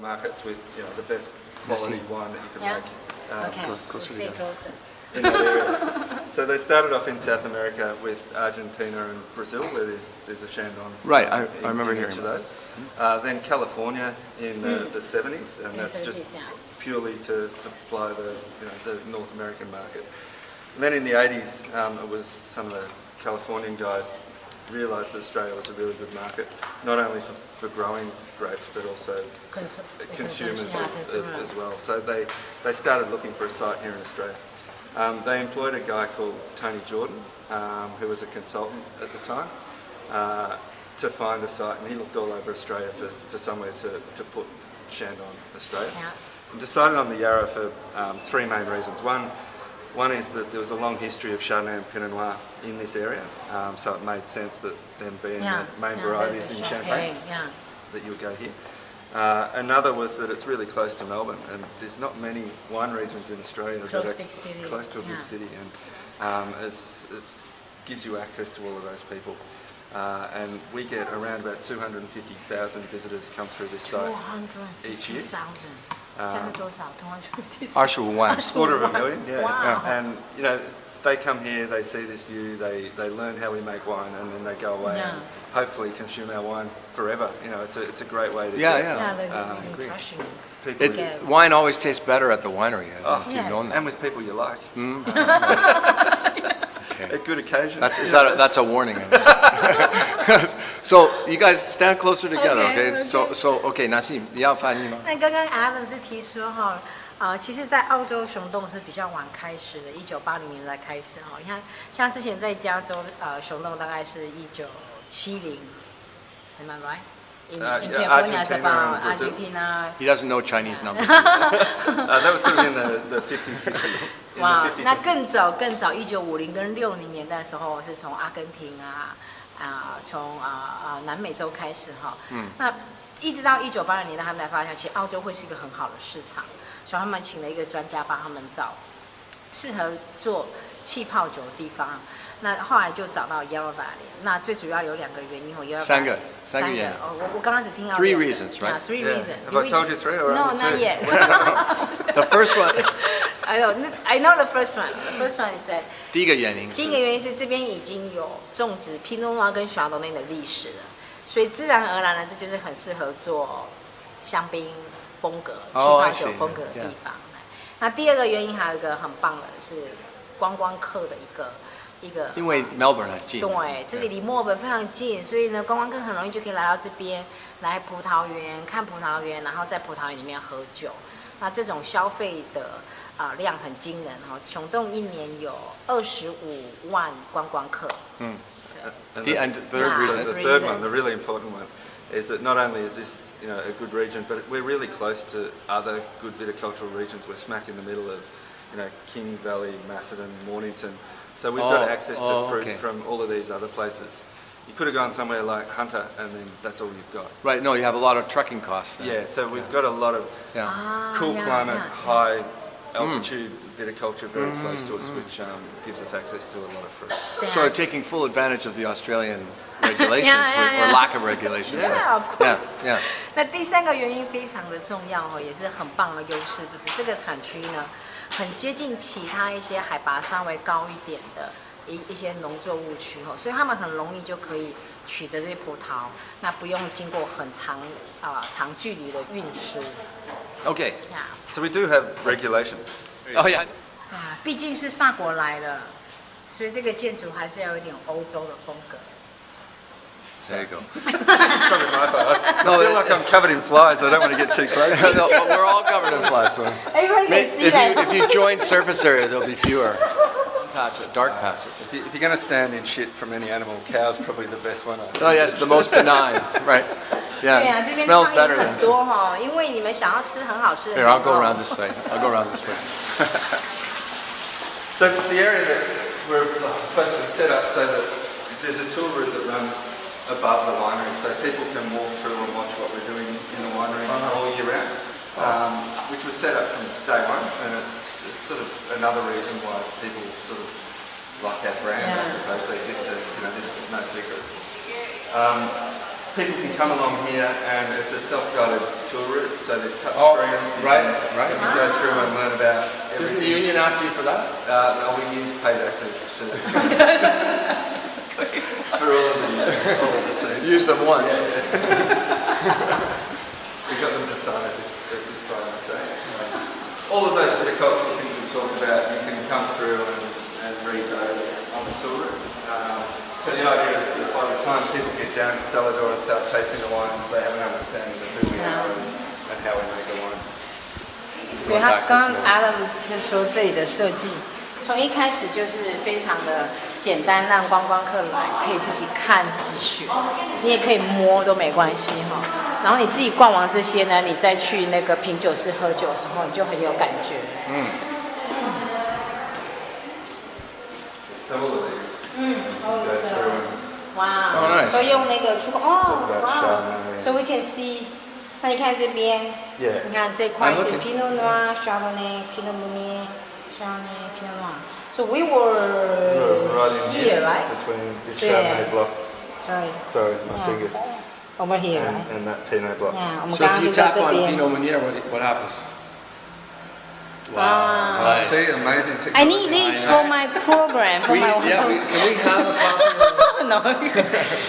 markets with the best quality wine that you can make. Stay closer. In that area. So they started off in South America with Argentina and Brazil, where there's a Chandon. Right, I remember hearing of those. Then California in the 70s, and that's just purely to supply the North American market. And then in the 80s, it was some of the Californian guys realised that Australia was a really good market, not only for growing grapes but also consumers as well. So they started looking for a site here in Australia. They employed a guy called Tony Jordan, who was a consultant at the time, to find a site, and he looked all over Australia for somewhere to put Chandon Australia. And decided on the Yarra for three main reasons. One is that there was a long history of Chardonnay and Pinot Noir in this area, so it made sense that them being the main varieties in Champagne, that you would go here. Another was that it's really close to Melbourne, and there's not many wine regions in Australia that are close to a big city, and it gives you access to all of those people. And we get around about 250,000 visitors come through this site each year. 25万 250,000, Wow. And they come here, they see this view, they learn how we make wine, and then they go away and hopefully consume our wine forever. It's a great way to Wine always tastes better at the winery. You've known that. and with people you like. At good occasions. That's a warning. So you guys stand closer together, okay? So okay, Naseem, 你要翻译吗？那刚刚 Adam 是提说其实，在澳洲熊洞是比较晚开始的，1980年代开始你看，像之前在加州熊洞大概是1970 ，Am I right? In California, it's about Argentina. He doesn't know Chinese numbers. That was sort of in the 50s, 60s. 哇，那更早，1950跟60年代的时候，是从阿根廷从南美洲开始那一直到1980年代，他们才发现，其实澳洲会是一个很好的市场，所以他们请了一个专家帮他们找适合做气泡酒的地方。那后来就找到 Yara Valley。那最主要有2个原因三个原因。我刚开始听到 Three reasons, right? Three reasons. Have I told you three or No, not yet. The first one. I know the first one. The first one is that 第一个原因是这边已经有种植 Pinot Noir 跟 Chardonnay 的历史了，所以自然而然的这就是很适合做香槟风格、气泡酒风格的地方。那第二个原因还有一个很棒的是观光客的一个。因为 Melbourne 很近，对，这里离墨尔本非常近，所以呢，观光客很容易就可以来到这边，来葡萄园看葡萄园，然后在葡萄园里面喝酒。那这种消费的量很惊人熊洞一年有25万观光客。And the third reason, the third one, the really important one, is that not only is this a good region, but we're really close to other good viticultural regions. We're smack in the middle of King Valley, Macedon, Mornington. So we've got access to fruit from all of these other places. You could have gone somewhere like Hunter, and then that's all you've got. Right. No, you have a lot of trucking costs. Then. Yeah. So we've got a lot of cool climate, high altitude viticulture very close to us, which gives us access to a lot of fruit. So taking full advantage of the Australian regulations or lack of regulations. Yeah, of course. Yeah. 那第三个原因非常的重要也是很棒的优势，就是这个产区呢。很接近其他一些海拔稍微高一点的一些农作物区所以他们很容易就可以取得这些葡萄，那不用经过很长距离的运输。Okay. So we do have regulations. Oh yeah. 毕竟是法国来的，所以这个建筑还是要有点欧洲的风格。There you go. Probably my fault. I feel like I'm covered in flies. I don't want to get too close. No, we're all covered in flies. So. Everybody can see that. If you join surface area, there'll be fewer patches, dark patches. If you're going to stand in shit from any animal, cow's probably the best one. Oh yes, the most benign, right? Yeah, it smells better than. 因为你们想要吃很好吃的。Here, I'll go around this way. So the area that we're supposed to set up so that there's a tour route that runs above the winery, so people can walk through and watch what we're doing in the winery all year round, which was set up from day one, and it's sort of another reason why people sort of like our brand. I suppose they get to, there's no secrets. people can come along here and it's a self-guided tour route, so there's touch Oh, screens. right. You can go through and learn about Doesn't the everything. union after you for that? No, we use paid actors to for all of the scenes. Use them once. We got them to sign at this time, so all of those viticultural things we talked about, you can come through and read those on the tour route. So the idea is that by the time people get down to Salvador and start tasting the wines, they have an understanding of who we are and how we make the wines. 所以他刚刚 Adam 就说这里的设计，从一开始就是非常的简单，让观光客来可以自己看、自己选，你也可以摸都没关系哈。然后你自己逛完这些呢，你再去那个品酒室喝酒的时候，你就很有感觉。So all of these. 哇， Oh, nice. 都用那个触控哦，哇 ，So we can see。那你看这边， Yeah. 你看这块是 I'm looking. Pinot Noir、Chardonnay、Pinot Meunier、Chardonnay、Pinot Noir。So we were Right in here, right? Between this Yeah. Chardonnay block, Sorry, sorry, my fingers, over here, right? and that Pinot block. Yeah, 我们 So 刚 if 刚 you 就在 tap 这 on 边。 Pinot Meunier, what happens? Wow. Nice. See, amazing technology. I need this for my program, for my Can we have a copy? No.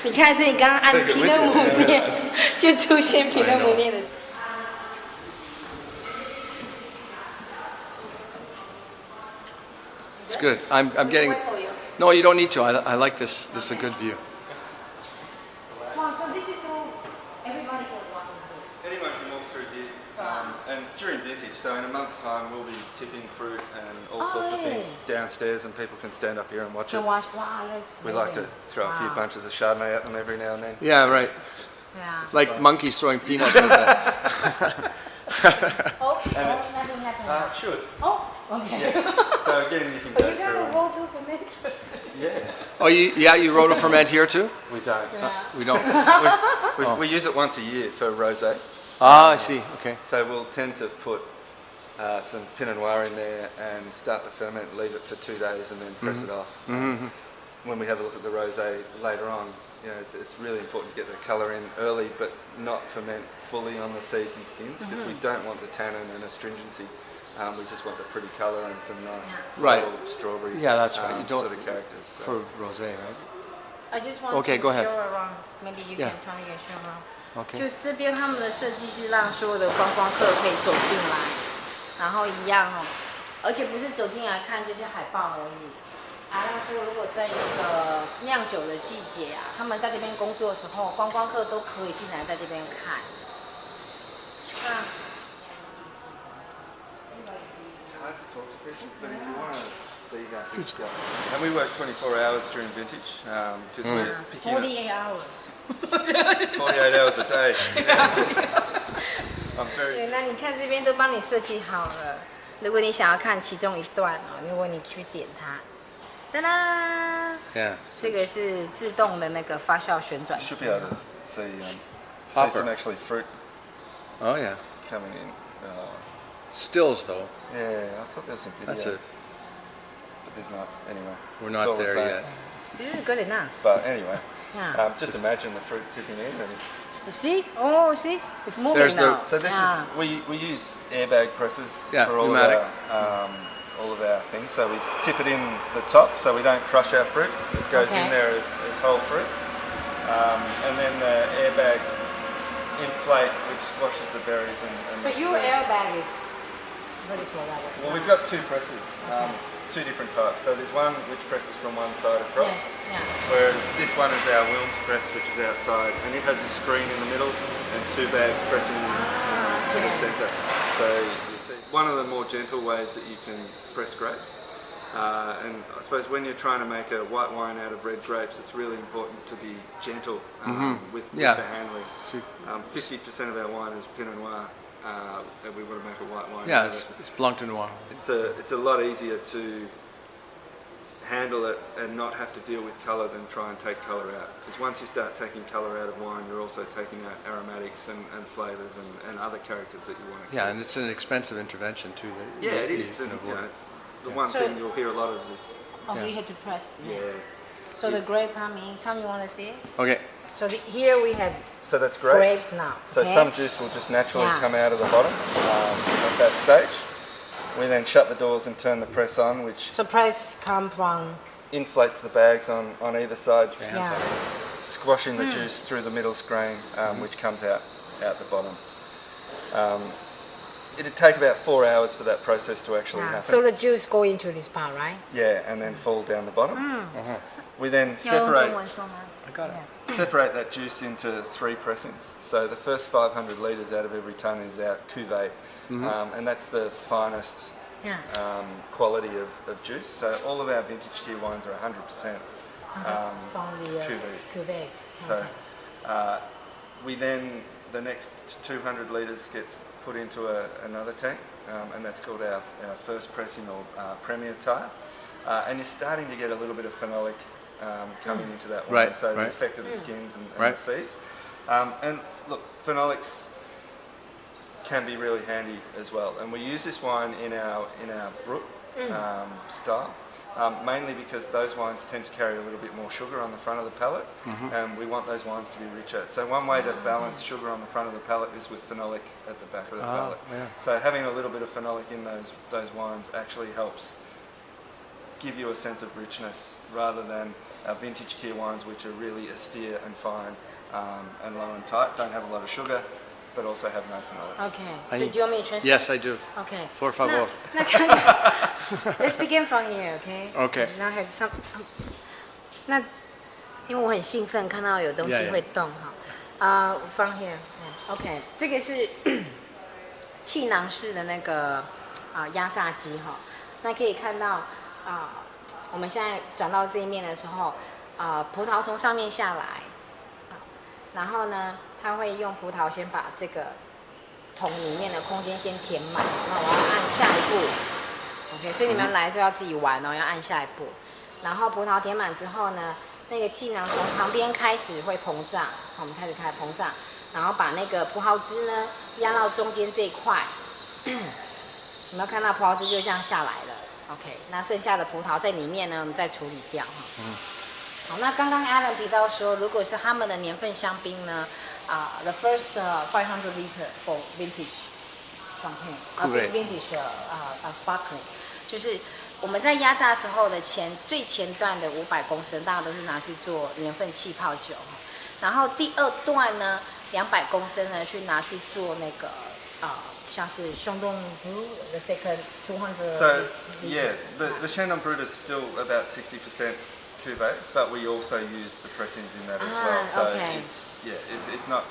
你看，所以你刚刚按 Take it with Pinot you. Meunier 就出现 Pinot Meunier 的。It's good. I'm getting. No, you don't need to. I like this. This is a good view. Wow, so this is all everybody can walk through. Anyone can walk through here, and during vintage, so in a month's time, we'll be tipping fruit and all sorts of things downstairs, and people can stand up here and watch it. Can watch. Wow, that's We like to amazing. throw a few Wow. bunches of Chardonnay at them every now and then. Yeah, right. Yeah. Like monkeys throwing peanuts at that. Oh, And it's- nothing happened. Should. Oh, okay. So again, you can But go you gotta through. roll to ferment. Yeah, Oh, you wrote a ferment here too? we don't. We don't. We use it once a year for rosé. Ah, I see. Okay. So we'll tend to put some Pinot Noir in there and start the ferment, leave it for 2 days, and then press it off. When we have a look at the rosé later on, you know, it's really important to get the colour in early, but not ferment fully on the seeds and skins, because we don't want the tannin and astringency. We just want the pretty colour and some nice Right. floral strawberry Yeah, that's right. You don't- sort of characters. So. For rosé, right? I just want Okay, to go ahead. show around. Maybe you Yeah. can try to show around. Okay. 就这边他们的设计是让所有的观光客可以走进来，然后一样哦，而且不是走进来看这些海报而已。他说，如果在那个酿酒的季节啊，他们在这边工作的时候，观光客都可以进来在这边看。啊 It's hard to talk to people, but if you want to see how things go. And we work 24 hours during vintage, because we're picking up 48 hours。 48 hours a day. I'm 对， very. 那你看这边都帮你设计好了。如果你想要看其中一段哦，如果你去点它，哒啦， Yeah. 这个是自动的那个发酵旋转机 Should。be able to see Hopper. some actually fruit Oh yeah. coming in. Stills though. Yeah, I thought there was some video. That's it. But there's not. Anyway. We're It's all not the there same. yet. This is good enough. But anyway, Yeah. just imagine the fruit tipping in. And You see? Oh, see? It's moving There's the- now. so this Yeah. is we use airbag presses Yeah, for pneumatic. All of our things. So we tip it in the top so we don't crush our fruit. It goes Okay. in there as whole fruit. And then the airbags inflate, which squashes the berries and So your airbag is ready for that one. well, we've got two presses, two different types. So there's one which presses from one side across, Yes, yeah. whereas this one is our Wilms press, which is outside, and it has a screen in the middle and two bags pressing to the centre. So you see, one of the more gentle ways that you can press grapes. And I suppose when you're trying to make a white wine out of red grapes, it's really important to be gentle with Yeah. the handling. So- 50% of our wine is Pinot Noir, and we want to make a white wine. Yeah, out of it's Blanc de Noir. it's a lot easier to handle it and not have to deal with colour than try and take colour out. Because once you start taking colour out of wine, you're also taking out aromatics and flavours and other characters that you want to Yeah, keep. and it's an expensive intervention too. That Yeah, it you is. can And, you avoid. know, the Yeah. one So- thing you'll hear a lot of is Oh, so Yeah. you have to press. yeah. So the grape coming. Tom, you want to see it? Okay. So here we have So that's grapes. grapes now. So okay? some juice will just naturally Yeah. come out of the bottom at that stage. We then shut the doors and turn the press on, which So press come from inflates the bags on either side, yeah. squashing the juice through the middle screen, which comes out the bottom. It'd take about 4 hours for that process to actually Yeah. happen. So the juice go into this part, right? Yeah, and then fall down the bottom. We then 要用中文说吗？ I got it. separate that juice into 3 pressings. So the first 500 litres out of every tonne is our cuvee, and that's the finest Yeah. quality of juice. So all of our vintage tier wines are 100% from the cuvées. cuvée. So we then, the next 200 litres gets put into another tank, and that's called our first pressing or premier tire. And you're starting to get a little bit of phenolic coming into that wine, Right, so the right. effect of the skins and Right. the seeds. And look, phenolics can be really handy as well. And we use this wine in our brut style, mainly because those wines tend to carry a little bit more sugar on the front of the palate, and we want those wines to be richer. So one way to balance sugar on the front of the palate is with phenolic at the back of the palate. Yeah. So having a little bit of phenolic in those wines actually helps give you a sense of richness, rather than our vintage tier wines, which are really austere and fine and low and tight, don't have a lot of sugar, but also have no phenolics. Okay. So do you want me to translate? Yes, I do. Okay. Por favor. 那看看 Let's begin from here, okay? Okay. Now have some. 那因为我很兴奋，看到有东西 Yeah, yeah. 会动哈。from here. OK， 这个是气囊式的那个压榨机哈。那可以看到我们现在转到这一面的时候，葡萄从上面下来，然后呢，它会用葡萄先把这个桶里面的空间先填满。那我要按下一步 ，OK， 所以你们来就要自己玩哦，要按下一步。然后葡萄填满之后呢，那个气囊从旁边开始会膨胀，好，我们开始膨胀，然后把那个葡萄汁呢压到中间这一块，有没有看到葡萄汁就这样下来了 ？OK， 那剩下的葡萄在里面呢，我们再处理掉哈。好，那刚刚 Alan 提到说，如果是他们的年份香槟呢，the first 500 liter for vintage champagne， vintage sparkling， 就是我们在压榨时候的最前段的500公升，大家都是拿去做年份气泡酒，然后第二段呢200公升呢去拿去做那个像是Chandon the second 200. So yeah, the Chandon Brut is still about 60% cuvee, but we also use the pressings in that as well. So okay. it's not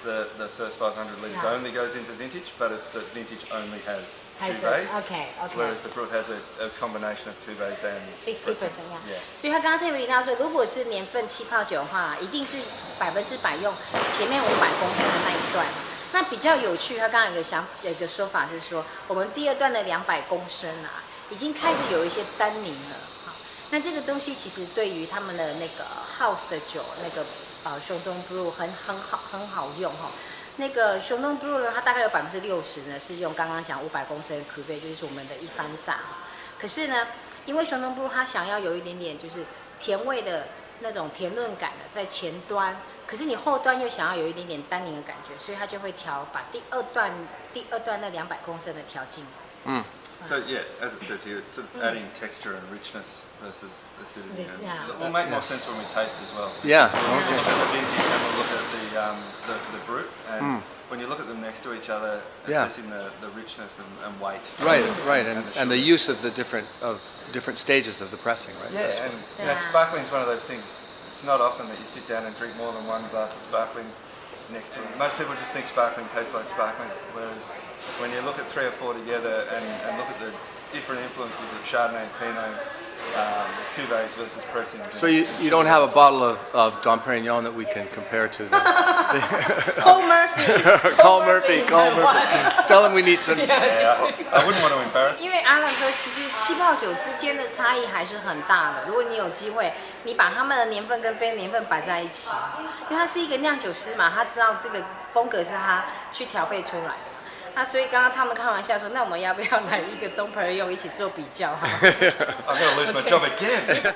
the first 500 litres Yeah. only goes into vintage, but it's that vintage only has cuvées, Okay. whereas the Brut has a combination of cuvées and 60% pressings. 呀 Yeah. 所以他刚刚特别提到说，如果是年份气泡酒的话，一定是100%用前面500公升的那一段。那比较有趣，他刚刚有一个说法是说，我们第二段的200公升已经开始有一些单宁了。好，那这个东西其实对于他们的那个 house 的酒，那个Chandon Brut 很好用哈。那个Chandon Brut 呢，它大概有60%呢是用刚刚讲500公升的 cuvée， 就是我们的一番榨。可是呢，因为Chandon Brut 它想要有一点点就是甜味的那种甜润感的在前端，可是你后端又想要有一点点单宁的感觉，所以它就会把第二段那200公升的调进来。So yeah, as it says here, it's sort of adding texture and richness versus acidity. And Yeah. it will make more sense when we taste as well. Yeah, We'll okay. look at the vintage and we'll look at the Brut, and when you look at them next to each other, Yeah. assessing the richness and weight. Right, right, and the sugar. use of the different stages of the pressing, right? Yeah, That's and what- you know, sparkling's one of those things. It's not often that you sit down and drink more than one glass of sparkling next to it. Most people just think sparkling tastes like sparkling, whereas when you look at 3 or 4 together and look at the different influences of Chardonnay, Pinot, cuvées versus pressings. So you don't have a bottle of Dom Perignon that we can compare to the Cole Murphy， Call Murphy. Tell him we need some. Yeah, I wouldn't want to embarrass. 因为阿朗说，其实气泡酒之间的差异还是很大的。如果你有机会，你把他们的年份跟非年份摆在一起，因为他是一个酿酒师嘛，他知道这个风格是他去调配出来的。那所以刚刚他们开玩笑说，那我们要不要来一个东朋友一起做比较哈？ I've got to lose my job again.